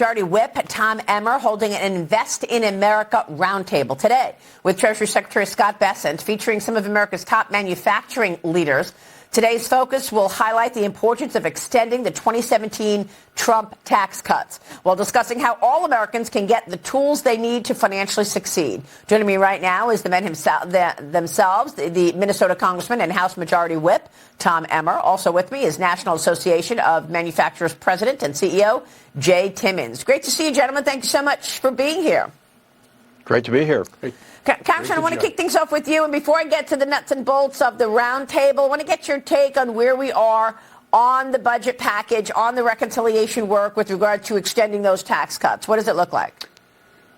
Majority Whip Tom Emmer holding an Invest in America roundtable today with Treasury Secretary Scott Bessent, featuring some of America's top manufacturing leaders. Today's focus will highlight the importance of extending the 2017 Trump tax cuts while discussing how all Americans can get the tools they need to financially succeed. Joining me right now is the men themselves, the Minnesota Congressman and House Majority Whip, Tom Emmer. Also with me is National Association of Manufacturers President and CEO, Jay Timmons. Great to see you, gentlemen. Thank you so much for being here. Great to be here. Congressman, I want to kick things off with you. And before I get to the nuts and bolts of the roundtable, I want to get your take on where we are on the budget package, on the reconciliation work with regard to extending those tax cuts. What does it look like?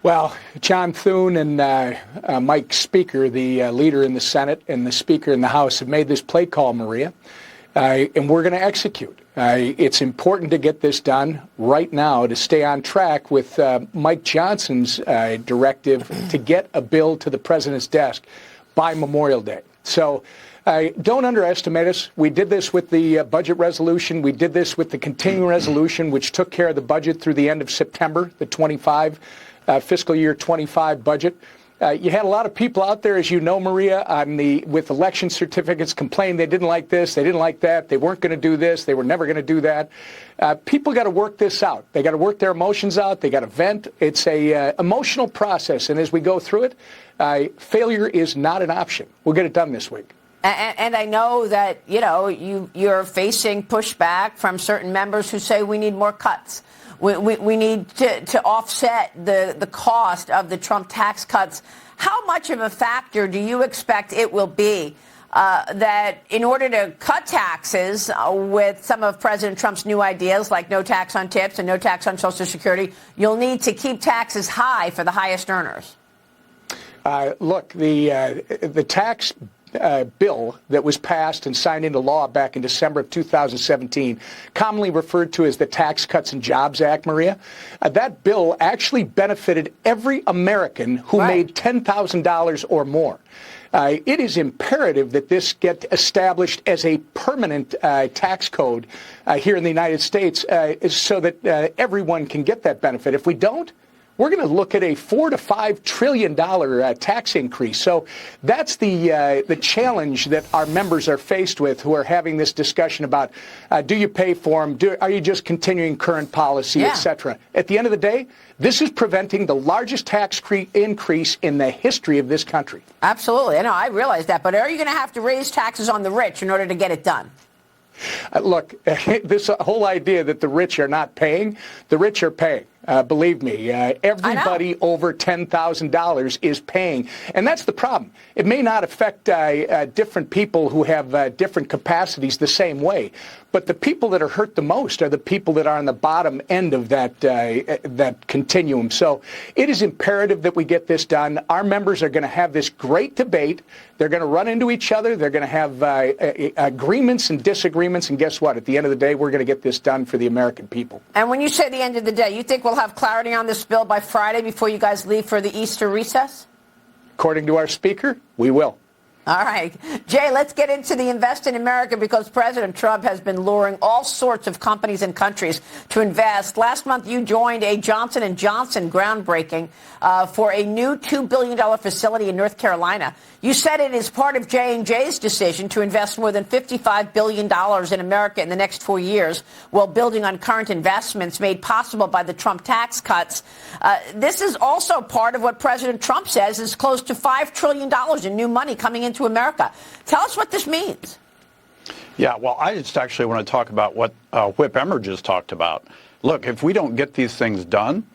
Well, John Thune and Mike Speaker, the leader in the Senate and the Speaker in the House, have made this play call, Maria, and we're going to execute. It's important to get this done right now to stay on track with Mike Johnson's directive to get a bill to the president's desk by Memorial Day. So don't underestimate us. We did this with the budget resolution. We did this with the continuing resolution, which took care of the budget through the end of September, the 25 fiscal year 25 budget. You had a lot of people out there, as you know, Maria, with election certificates complain they didn't like this, they didn't like that, they weren't going to do this, they were never going to do that. People got to work this out. They got to work their emotions out. They got to vent. It's a emotional process, and as we go through it, failure is not an option. We'll get it done this week. And I know that, you're facing pushback from certain members who say we need more cuts. We need to offset the cost of the Trump tax cuts. How much of a factor do you expect it will be that in order to cut taxes with some of President Trump's new ideas like no tax on tips and no tax on Social Security, you'll need to keep taxes high for the highest earners? Look, the tax bill that was passed and signed into law back in December of 2017, commonly referred to as the Tax Cuts and Jobs Act, Maria, that bill actually benefited every American who made $10,000 or more. It is imperative that this get established as a permanent tax code here in the United States so that everyone can get that benefit. If we don't, we're going to look at a $4 to $5 trillion tax increase. So that's the challenge that our members are faced with who are having this discussion about do you pay for them? Are you just continuing current policy, et cetera? At the end of the day, this is preventing the largest tax increase in the history of this country. Absolutely. I know, I realize that. But are you going to have to raise taxes on the rich in order to get it done? Look, this whole idea that the rich are not paying, the rich are paying. Believe me, everybody over $10,000 is paying. And that's the problem. It may not affect different people who have different capacities the same way. But the people that are hurt the most are the people that are on the bottom end of that continuum. So it is imperative that we get this done. Our members are going to have this great debate. They're going to run into each other. They're going to have agreements and disagreements. And guess what? At the end of the day, we're going to get this done for the American people. And when you say the end of the day, you think we'll have clarity on this bill by Friday before you guys leave for the Easter recess? According to our speaker, we will. All right. Jay, let's get into the Invest in America because President Trump has been luring all sorts of companies and countries to invest. Last month, you joined a Johnson & Johnson groundbreaking for a new $2 billion facility in North Carolina. You said it is part of J&J's decision to invest more than $55 billion in America in the next 4 years while building on current investments made possible by the Trump tax cuts. This is also part of what President Trump says is close to $5 trillion in new money coming into America. Tell us what this means. Yeah, well, I just actually want to talk about what Whip Emmer just talked about. Look, if we don't get these things done,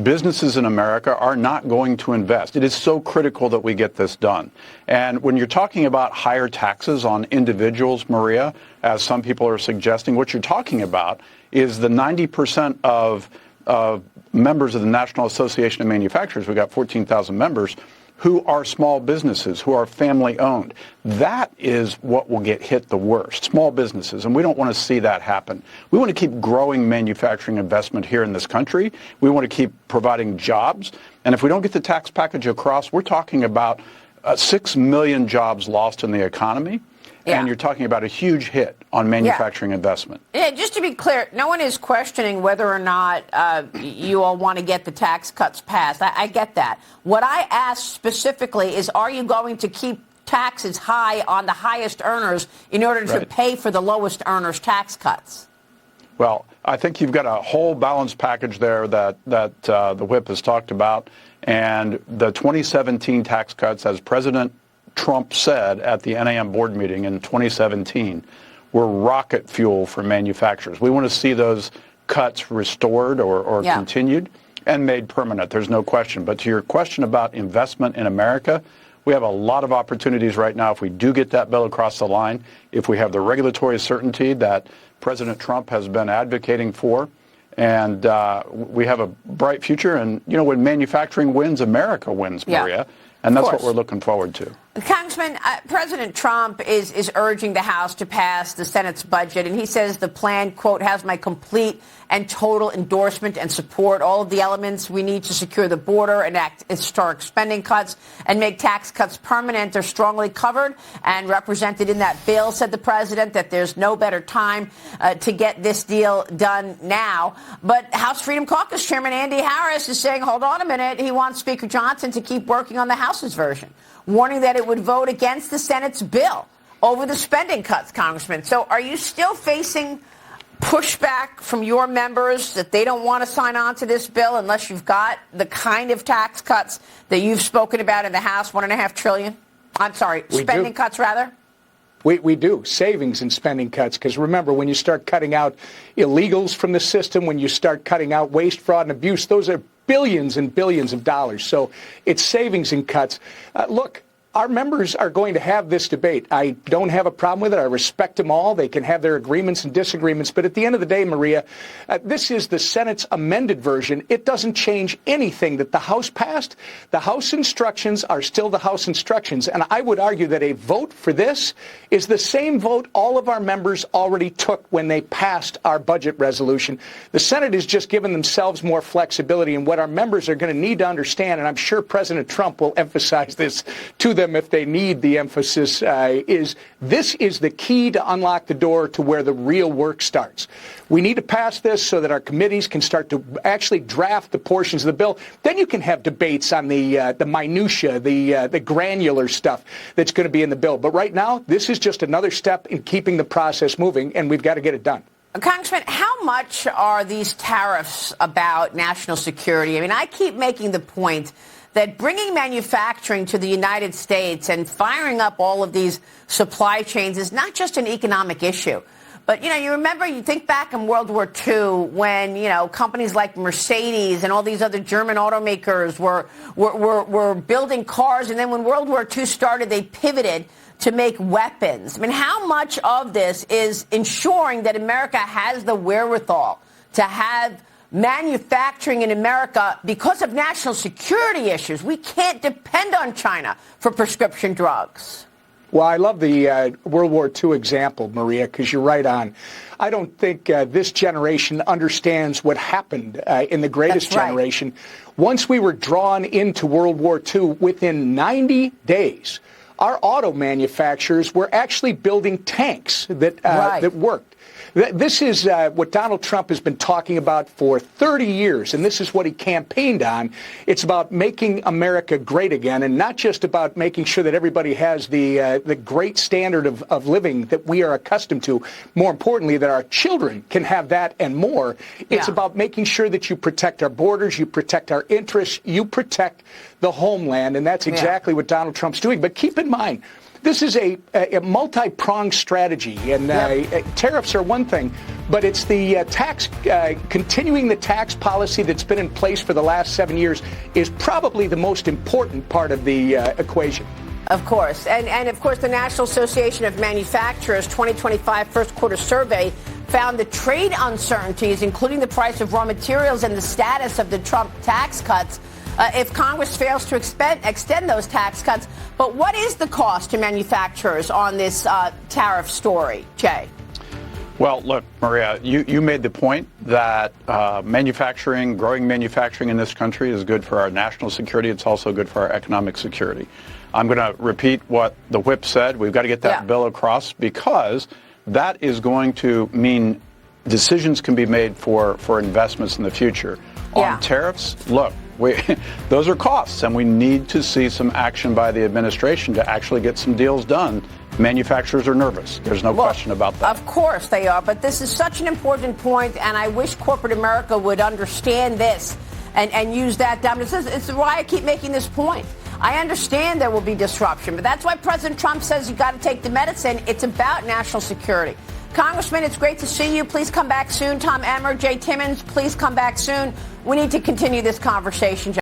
businesses in America are not going to invest. It is so critical that we get this done. And when you're talking about higher taxes on individuals, Maria, as some people are suggesting, what you're talking about is the 90% of members of the National Association of Manufacturers, we've got 14,000 members, who are small businesses, who are family-owned. That is what will get hit the worst, small businesses, and we don't want to see that happen. We want to keep growing manufacturing investment here in this country. We want to keep providing jobs, and if we don't get the tax package across, we're talking about 6 million jobs lost in the economy, Yeah. And you're talking about a huge hit on manufacturing investment. Yeah, just to be clear, no one is questioning whether or not you all want to get the tax cuts passed. I get that. What I asked specifically is, are you going to keep taxes high on the highest earners in order to pay for the lowest earners' tax cuts? Well, I think you've got a whole balanced package there that the whip has talked about. And the 2017 tax cuts, as President Trump said at the NAM board meeting in 2017, were rocket fuel for manufacturers. We want to see those cuts restored or continued and made permanent. There's no question. But to your question about investment in America, we have a lot of opportunities right now if we do get that bill across the line, if we have the regulatory certainty that President Trump has been advocating for, and we have a bright future. And, you know, when manufacturing wins, America wins, Maria. And that's what we're looking forward to. Congressman, President Trump is urging the House to pass the Senate's budget, and he says the plan, quote, has my complete and total endorsement and support. All of the elements we need to secure the border, enact historic spending cuts, and make tax cuts permanent are strongly covered and represented in that bill, said the president, that there's no better time to get this deal done now. But House Freedom Caucus Chairman Andy Harris is saying, hold on a minute, he wants Speaker Johnson to keep working on the House's version, warning that it would vote against the Senate's bill over the spending cuts, Congressman. So are you still facing pushback from your members that they don't want to sign on to this bill unless you've got the kind of tax cuts that you've spoken about in the House, $1.5 trillion? I'm sorry, spending cuts, rather? We do. Savings and spending cuts. Because remember, when you start cutting out illegals from the system, when you start cutting out waste, fraud, and abuse, those are billions and billions of dollars. So it's savings and cuts. Look, our members are going to have this debate. I don't have a problem with it. I respect them all. They can have their agreements and disagreements. But at the end of the day, Maria, this is the Senate's amended version. It doesn't change anything that the House passed. The House instructions are still the House instructions. And I would argue that a vote for this is the same vote all of our members already took when they passed our budget resolution. The Senate has just given themselves more flexibility. And what our members are going to need to understand, and I'm sure President Trump will emphasize this to them if they need the emphasis, is this is the key to unlock the door to where the real work starts. We need to pass this so that our committees can start to actually draft the portions of the bill. Then you can have debates on the minutia, the granular stuff that's going to be in the bill. But right now, this is just another step in keeping the process moving, and we've got to get it done. Congressman, how much are these tariffs about national security? I mean, I keep making the point that bringing manufacturing to the United States and firing up all of these supply chains is not just an economic issue. But, you know, you think back in World War II when, you know, companies like Mercedes and all these other German automakers were building cars. And then when World War II started, they pivoted to make weapons. I mean, how much of this is ensuring that America has the wherewithal to have manufacturing in America because of national security issues? We can't depend on China for prescription drugs. Well, I love the World War II example, Maria, because you're right on. I don't think this generation understands what happened in the greatest generation. Once we were drawn into World War II, within 90 days, our auto manufacturers were actually building tanks that worked. This is what Donald Trump has been talking about for 30 years, and this is what he campaigned on. It's about making America great again, and not just about making sure that everybody has the great standard of living that we are accustomed to. More importantly, that our children can have that and more. It's about making sure that you protect our borders, you protect our interests, you protect the homeland, and that's exactly what Donald Trump's doing. But keep in mind, this is a multi-pronged strategy, and tariffs are one thing, but it's the continuing the tax policy that's been in place for the last 7 years is probably the most important part of the equation. Of course. And of course, the National Association of Manufacturers 2025 first quarter survey found the trade uncertainties, including the price of raw materials and the status of the Trump tax cuts, if Congress fails to extend those tax cuts. But what is the cost to manufacturers on this tariff story, Jay? Well, look, Maria, you made the point that growing manufacturing in this country is good for our national security. It's also good for our economic security. I'm going to repeat what the whip said. We've got to get that bill across because that is going to mean decisions can be made for investments in the future. On tariffs, look, those are costs, and we need to see some action by the administration to actually get some deals done. Manufacturers are nervous. There's no question about that. Of course they are, but this is such an important point, and I wish corporate America would understand this and use that dominance. It's why I keep making this point. I understand there will be disruption, but that's why President Trump says you've got to take the medicine. It's about national security. Congressman, it's great to see you. Please come back soon. Tom Emmer, Timmons, please come back soon. We need to continue this conversation.